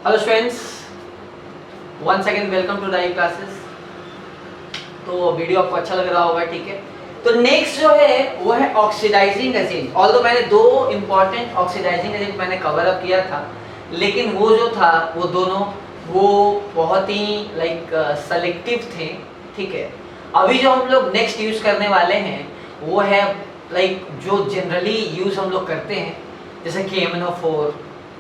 Hello students, once again welcome to die classes. तो video आपको अच्छा लग रहा होगा, ठीक है। तो नेक्स्ट जो है वो है ऑक्सीडाइजिंग एजेंट। ऑल्दो मैंने दो इंपॉर्टेंट ऑक्सीडाइजिंग एजेंट मैंने कवर अप किया था, लेकिन वो जो था वो दोनों वो बहुत ही सेलेक्टिव थे, ठीक है। अभी जो हम लोग नेक्स्ट यूज करने वाले हैं वो है जो जनरली यूज हम लोग करते हैं, जैसे KMnO4,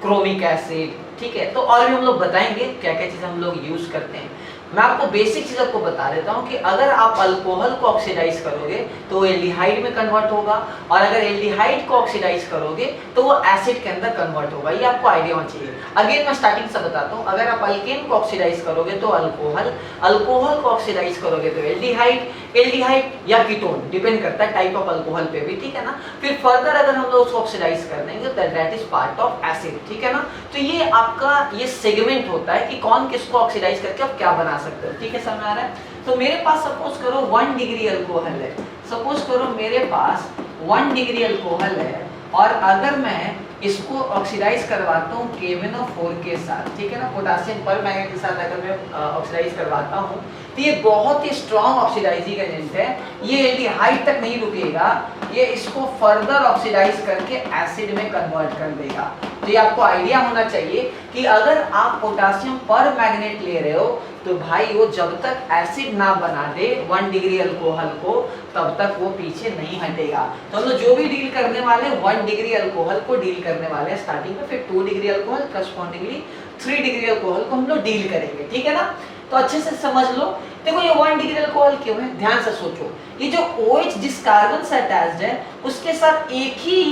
क्रोमिक एसिड, ठीक है। तो और भी हम लोग बताएंगे क्या क्या चीज़ हम लोग यूज करते हैं। मैं आपको बेसिक चीज़ आपको बता देता हूँ कि अगर आप अल्कोहल को ऑक्सीडाइज करोगे तो वो एल्डिहाइड में कन्वर्ट होगा, और अगर एल्डिहाइड को ऑक्सीडाइज करोगे तो वो एसिड के अंदर कन्वर्ट होगा। ये आपको आइडिया होना चाहिए। अगेन मैं स्टार्टिंग से बताता हूँ, अगर आप अल्केन को ऑक्सीडाइज करोगे तो अल्कोहल, अल्कोहल को ऑक्सीडाइज करोगे तो एल्डिहाइड, एल्डिहाइड या कीटोन, डिपेंड करता है टाइप ऑफ अल्कोहल पे भी, ठीक है ना। फिर फर्दर अगर हम लोग उसको ऑक्सीडाइज कर देंगे तो that is part of acid, ठीक है ना। तो ये आपका ये सेगमेंट होता है कि कौन किसको ऑक्सीडाइज करके आप क्या बना सकते हो, ठीक है, समझ आ रहा है। तो मेरे पास सपोज करो 1 डिग्री अल्कोहल है, सपोज करो मेरे पास 1 डिग्री अल्कोहल है, और अगर मैं इसको ऑक्सीडाइज करवाता हूँ KMnO4 के साथ, ठीक है ना, पोटेशियम परमैंगनेट के साथ अगर मैं ऑक्सीडाइज करवाता हूँ तो ये बहुत ही स्ट्रॉन्ग ऑक्सीडाइजिंग एजेंट है। ये एल्डिहाइड तक नहीं रुकेगा, ये इसको फर्दर ऑक्सीडाइज करके एसिड में कन्वर्ट कर देगा। तो ये आपको आइडिया होना चाहिए कि अगर आप पोटेशियम परमैंगनेट ले रहे हो तो भाई वो जब तक एसिड ना बना दे 1 डिग्री अल्कोहल को तब तक वो पीछे नहीं हटेगा। तो हम लोग जो भी डील करने वाले 1 डिग्री अल्कोहल को डील करने वाले हैं स्टार्टिंग में, फिर 2 degree alcohol, correspondingly 3 degree alcohol को हम लोग डील करेंगे, ठीक है ना। तो अच्छे से समझ लो। देखो ये 1 डिग्री अल्कोहल क्यों है, ध्यान से सोचो। ये जो OH जिस कार्बन से अटैच्ड है उसके साथ एक ही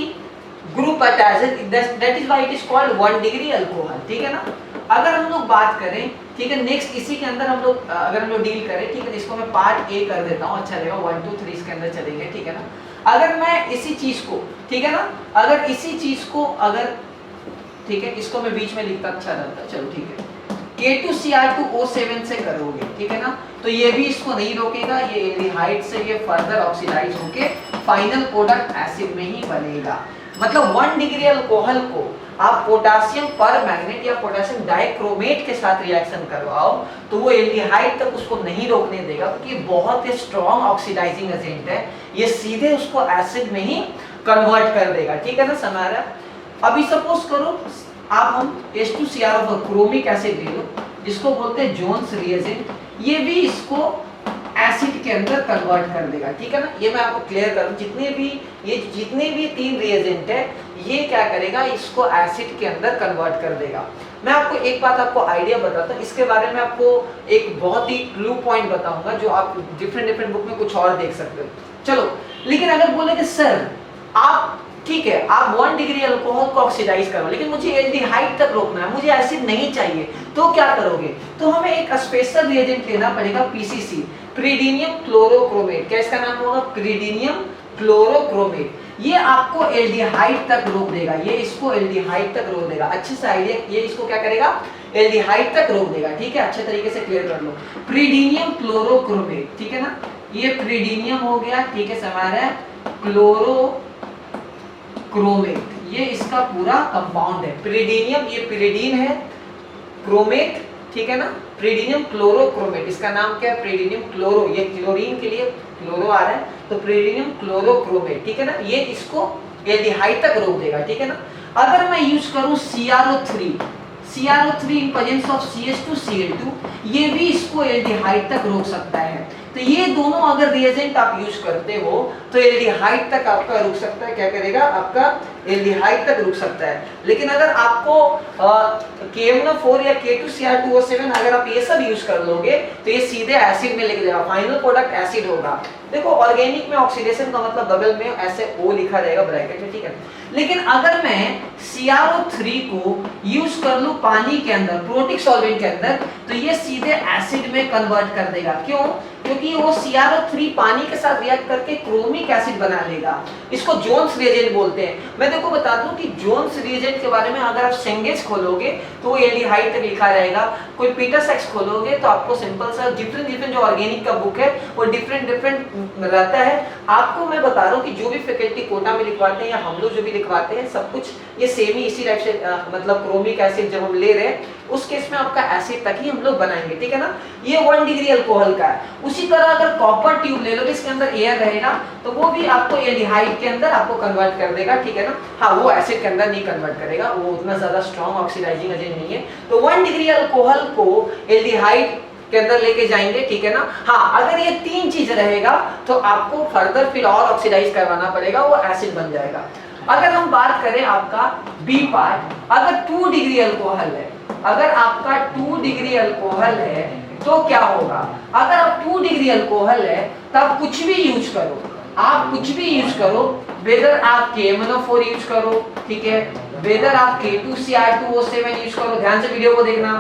ग्रुप अटैच्ड है, that is why it is called 1 degree alcohol, ठीक है ना। अगर हम लोग बात करें, ठीक है, नेक्स्ट इसी के अंदर हम लोग अगर हम लोग डील करें, ठीक है, इसको मैं पार्ट ए कर देता हूँ, अच्छा रहेगा। 1 2 3 इसके अंदर चलेंगे, ठीक है ना। अगर मैं इसी चीज को, ठीक है ना, अगर इसी चीज को अगर, ठीक है, इसको मैं बीच में लिखता अच्छा रहता, चलो ठीक है, K2Cr2O7 से करोगे, ठीक है ना, तो ये भी इसको नहीं रोकेगा, ये एल्डिहाइड से ये फर्दर ऑक्सीडाइज होके फाइनल प्रोडक्ट एसिड में ही बनेगा। मतलब 1 डिग्री अल्कोहल को आप पोटेशियम परमैंगनेट या पोटेशियम डाइक्रोमेट के साथ रिएक्शन करवाओ तो वो एल्डिहाइड तक उसको नहीं रोकने देगा, क्योंकि ये बहुत ही स्ट्रॉन्ग ऑक्सीडाइजिंग एजेंट है, ये सीधे उसको एसिड में ही कन्वर्ट कर देगा, ठीक है ना, समझ रहा है। अभी सपोज करो आप हम H2Cr4 क्रोमिक एसिड ले लो, जिसको बोलते हैं जोन्स रिएजेंट, ये भी इसको एसिड के अंदर कन्वर्ट कर देगा, ठीक है ना। ये मैं आपको क्लियर करूं, जितने भी 3 रिएजेंट है ये क्या करेगा, इसको एसिड के अंदर कन्वर्ट कर देगा। मैं आपको एक बात आपको आइडिया बताता हूं, इसके बारे में आपको एक बहुत ही क्लू पॉइंट बताऊंगा जो आप डिफरेंट बुक में कुछ और देख सकते हो। चलो, लेकिन अगर बोले कि सर आप, ठीक है, आप 1 डिग्री अल्कोहल को ऑक्सीडाइज करो लेकिन मुझे एल्डिहाइड तक रोकना है, मुझे एसिड नहीं चाहिए, तो क्या करोगे, तो हमें एक स्पेशल रिएजेंट लेना पड़ेगा, PCC, प्रीडिनियम क्लोरोक्रोमेट। क्या इसका नाम होगा, प्रीडिनियम क्लोरोक्रोमेट। ये आपको एल्डिहाइड तक रोक देगा, ये इसको एल्डिहाइड तक रोक देगा। अच्छे से आइडिया, ये इसको क्या करेगा, एल्डिहाइड तक रोक देगा, ठीक है, अच्छे तरीके से क्लियर कर लो। प्रीडिनियम क्लोरोक्रोमेट, ठीक है ना, ये प्रीडिनियम हो गया, ठीक है, समझ रहे हैं, क्लोरोक्रोमेट, ये इसका पूरा कंपाउंड है। प्रीडिनियम, ये प्रीडिन है, क्रोमेट, ठीक है ना, प्रीडिनियम क्लोरोक्रोमेट, इसका नाम क्या है, प्रीडिनियम क्लोरो, ये क्लोरीन के लिए क्लोरो आ रहा है, तो प्रीडिनियम क्लोरोक्रोमेट, ठीक है ना, ये इसको एल्डिहाइड तक रोक देगा, ठीक है ना। अगर मैं यूज करूं CrO3 in presence of CH2Cl2, ये भी इसको एल्डिहाइड तक रोक सकता है। तो ये दोनों अगर रिएजेंट आप यूज करते हो तो एल्डिहाइड तक आपका रुक सकता है, क्या करेगा, आपका एल्डिहाइड तक रुक सकता है। लेकिन अगर आपको KMnO4 या K2Cr2O7 अगर आप ये सब यूज कर लोगे तो ये सीधे एसिड में लेके जाएगा, फाइनल प्रोडक्ट एसिड होगा। देखो ऑर्गेनिक में ऑक्सीडेशन का मतलब बगल में ऐसे O लिखा रहेगा ब्रैकेट में, ठीक है। लेकिन अगर मैं CrO3 को यूज कर लूं पानी के अंदर, प्रोटिक सॉल्वेंट के अंदर, तो ये सीधे एसिड में कन्वर्ट कर देगा। क्यों, क्योंकि वो CrO3 पानी के साथ रिएक्ट करके क्रोमिक एसिड बना लेगा। इसको जोन्स रिएजेंट बोलते हैं। मैं देखो बता दूं कि जोन्स रिएजेंट के बारे में अगर आप सेंगेज खोलोगे तो वो एल्डिहाइड तक लिखा रहेगा, कोई पीटरसेक्स खोलोगे तो आपको सिंपल सा डिफरेंट जो ऑर्गेनिक का बुक है वो डिफरेंट रहता है, आपको मैं बता रहा हूँ कि जो भी फैकल्टी कोटा में लिखवाते हैं या हम लोग जो भी लिखवाते हैं सब कुछ ये सेम ही इसी टाइप से मतलब क्रोमिक एसिड जब हम ले रहे हैं उस केस में आपका एसिड तक ही हम लोग बनाएंगे, ठीक है ना। ये 1 डिग्री अल्कोहल का है। उसी तरह अगर कॉपर ट्यूब ले लो इसके अंदर एयर रहेगा तो वो भी आपको एल्डिहाइड के अंदर आपको कन्वर्ट कर देगा, ठीक है ना। हाँ, वो एसिड के अंदर नहीं कन्वर्ट करेगा, वो उतना ज्यादा स्ट्रॉन्ग ऑक्सीडाइजिंग एजेंट नहीं है। तो 1 डिग्री अल्कोहल को एल्डिहाइड के अंदर लेके जाएंगे, ठीक है ना। हाँ, अगर ये 3 चीज रहेगा तो आपको फर्दर फिर और ऑक्सीडाइज करवाना पड़ेगा, वो एसिड बन जाएगा। अगर हम बात करें आपका बी पार्ट, अगर 2 डिग्री अल्कोहल है, अगर आपका 2 डिग्री अल्कोहल है तो क्या होगा। अगर आप 2 डिग्री अल्कोहल है तब कुछ भी यूज करो, आप कुछ भी यूज करो, वेदर आप KMnO4 यूज करो, ठीक है, वेदर आप K2Cr2O7 यूज करो, ध्यान से वीडियो को देखना,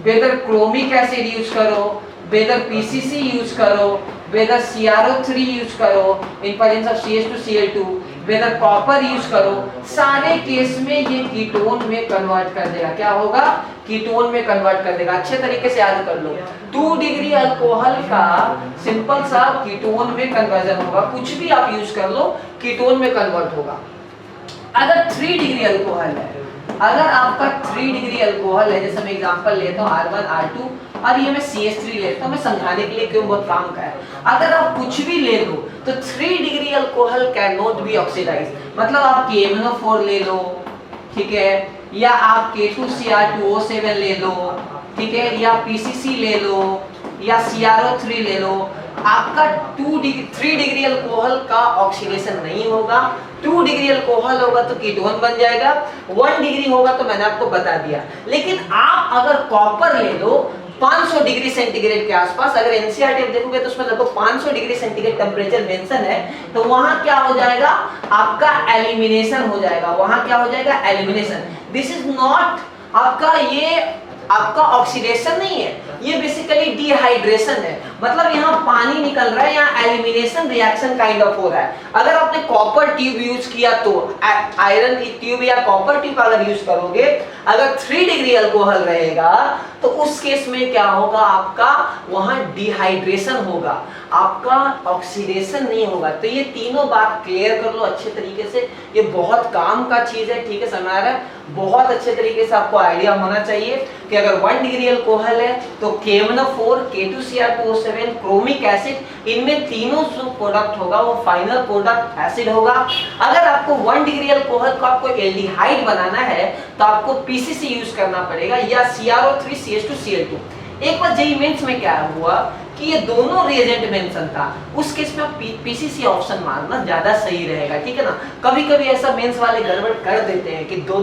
वेदर क्रोमिक एसिड यूज करो, वेदर PCC यूज करो, वेदर CrO3 यूज करो in presence of CH2Cl2, whether copper use करो, सारे केस में ये कीटोन में कन्वर्ट कर देगा। क्या होगा, कीटोन में कन्वर्ट कर देगा। अच्छे तरीके से याद कर लो, 2 डिग्री अल्कोहल का सिंपल सा कीटोन में कन्वर्जन होगा, कुछ भी आप यूज कर लो कीटोन में कन्वर्ट होगा। अगर 3 डिग्री अल्कोहल है, अगर आपका 3 डिग्री अल्कोहल है, जैसे मैं एग्जांपल लेता हूं R1 R2 और ये मैं CH3 लेता हूं, मैं समझाने के लिए क्यों बहुत काम का है। अगर आप कुछ भी ले लो तो 3 degree alcohol can not be oxidise, मतलब आप KMnO4 ले लो, ठीक है, या आप K2Cr2O7 ले लो, ठीक है, या PCC ले लो, या CrO3 ले लो, आपका 3 डिग्री अल्कोहल का ऑक्सीडेशन नहीं होगा। 2 डिग्री अल्कोहल होगा तो कीटोन बन जाएगा, 1 डिग्री होगा तो मैंने आपको बता दिया। लेकिन आप अगर कॉपर ले लो 500 डिग्री सेंटीग्रेड के आसपास, अगर एनसीईआरटी देखोगे तो उसमें लगभग 500 डिग्री सेंटीग्रेड टेम्परेचर मेंशन है, तो वहां क्या हो जाएगा, आपका एलिमिनेशन हो जाएगा। वहां क्या हो जाएगा, एलिमिनेशन। दिस इज नॉट आपका, ये आपका ऑक्सीडेशन नहीं है, ये बेसिकली डिहाइड्रेशन है, मतलब यहाँ पानी निकल रहा है, यहाँ एलिमिनेशन रिएक्शन काइंड ऑफ हो रहा है। अगर आपने कॉपर ट्यूब यूज किया तो आयरन की ट्यूब या कॉपर ट्यूब अगर यूज करोगे, अगर 3 डिग्री अल्कोहल रहेगा तो उस केस में क्या होगा, आपका वहां डिहाइड्रेशन होगा, आपका ऑक्सीडेशन नहीं होगा। तो ये तीनों बात क्लियर कर लो अच्छे तरीके से, ये बहुत काम का चीज है, ठीक है, समझ आ रहा है। बहुत अच्छे तरीके से आपको आइडिया होना चाहिए कि अगर 1 डिग्री अल्कोहल है तो KMnO4, K2Cr2O7, क्रोमिक एसिड, इनमें तीनों जो प्रोडक्ट होगा वो फाइनल प्रोडक्ट एसिड होगा। अगर आपको 1 डिग्री अल्कोहल को आपको एल्डिहाइड बनाना है तो आपको PCC यूज करना पड़ेगा या CrO3 CH2Cl2। एक बार जेईई मेंस में क्या हुआ कि ये दोनों रिएजेंट मेंशन था, उस केस में आप PCC ऑप्शन मारना ज्यादा सही रहेगा, ठीक है ना। कभी-कभी ऐसा मेंस वाले गड़बड़ कर देते हैं कि दो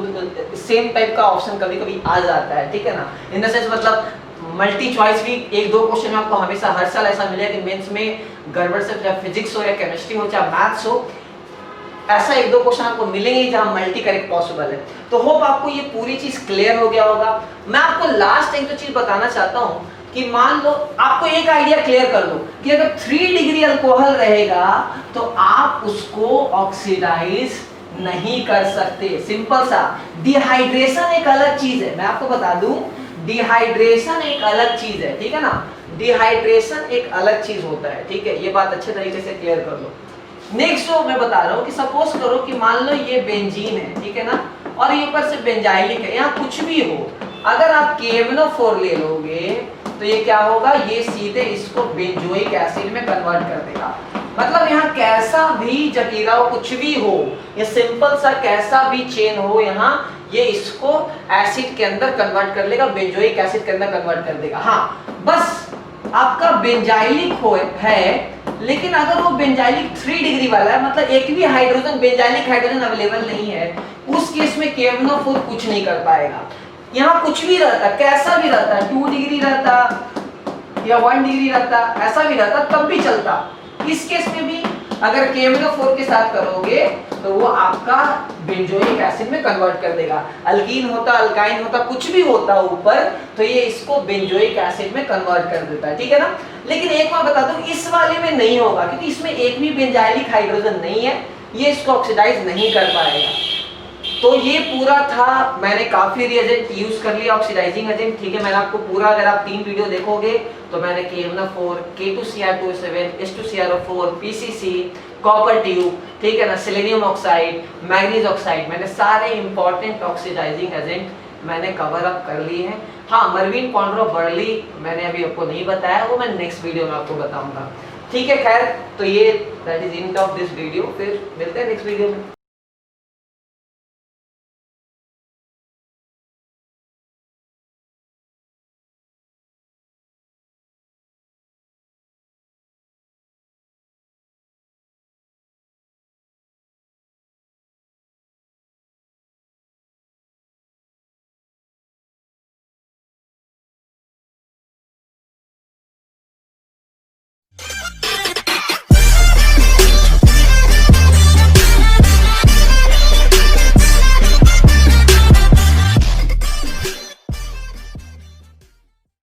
सेम टाइप का ऑप्शन कभी-कभी आ जाता है, ठीक है ना। इन द सेंस मतलब मल्टी चॉइस भी 1-2 क्वेश्चन आपको हमेशा हर साल ऐसा मिलेगा कि मेंस में गड़बड़ से, चाहे फिजिक्स हो या केमिस्ट्री हो चाहे मैथ्स हो, ऐसा 1-2 क्वेश्चन आपको मिलेंगे जहां मल्टी करेक्ट पॉसिबल है। तो होप आपको ये पूरी चीज क्लियर हो गया होगा। मैं आपको लास्ट एक दो चीज बताना चाहता हूं कि मान लो आपको एक आइडिया क्लियर कर लो कि अगर 3 डिग्री अल्कोहल रहेगा तो आप उसको ऑक्सीडाइज नहीं कर सकते। सिंपल सा, डिहाइड्रेशन एक अलग चीज है, मैं आपको बता दूं, डिहाइड्रेशन एक अलग चीज है, ठीक है ना। डिहाइड्रेशन एक अलग चीज होता है, ठीक है, ये बात अच्छे तरीके से क्लियर कर लो। नेक्स्ट जो मैं बता रहा हूँ कि सपोज करो कि मान लो ये बेंजीन है, ठीक है ना, और ये ऊपर से बेंजाइलिक है, यहाँ कुछ भी हो, अगर आप KMnO4 ले लोगे तो ये क्या होगा, ये सीधे इसको बेंजोइक एसिड में कन्वर्ट कर देगा। मतलब यहाँ कैसा भी जटीरा हो, कुछ भी हो, ये सिंपल सा कैसा भी चेन हो, यहाँ ये इसको एसिड के अंदर कन्वर्ट कर लेगा, बेंजोइक एसिड के अंदर कन्वर्ट कर देगा। हाँ, बस आपका बेंजाइलिक हो है, लेकिन अगर वो बेंजाइलिक 3 डिग्री वाला है, मतलब एक भी हाइड्रोजन बेंजाइलिक हाइड्रोजन अवेलेबल नहीं है, उस केस में KMnO4 कुछ नहीं कर पाएगा। यहाँ कुछ भी रहता, कैसा भी रहता, 2 डिग्री रहता या 1 डिग्री रहता, ऐसा भी रहता तब भी चलता। इस केस में भी अगर KMnO4 के साथ करोगे तो वो आपका बेंजोइक एसिड में कन्वर्ट कर देगा। अल्कीन होता, अल्काइन होता, कुछ भी होता ऊपर, तो ये इसको बेंजोइक एसिड में कन्वर्ट कर देता है, ठीक है ना। लेकिन एक बार बता दूं, इस वाले में नहीं होगा क्योंकि इसमें एक भी बेंजाइलिक हाइड्रोजन नहीं है, ये इसको ऑक्सीडाइज नहीं कर पाएगा। तो ये पूरा था, मैंने काफी रिएजेंट यूज कर लिया ऑक्सीडाइजिंग एजेंट, ठीक है। मैंने आपको पूरा, अगर आप 3 वीडियो देखोगे तो मैंने KMnO4, K2Cr2O7, H2CrO4, PCC, copper tube, ठीक है ना, सेलेनियम ऑक्साइड, मैग्नीज ऑक्साइड, मैंने सारे इंपॉर्टेंट ऑक्सीडाइजिंग एजेंट मैंने कवर अप कर लिए हैं। हाँ, मर्विन पॉन्ड्रो बर्ली मैंने अभी आपको नहीं बताया, वो मैं नेक्स्ट वीडियो में आपको बताऊंगा, ठीक है। खैर, तो ये that is end of this video, फिर मिलते हैं नेक्स्ट वीडियो में।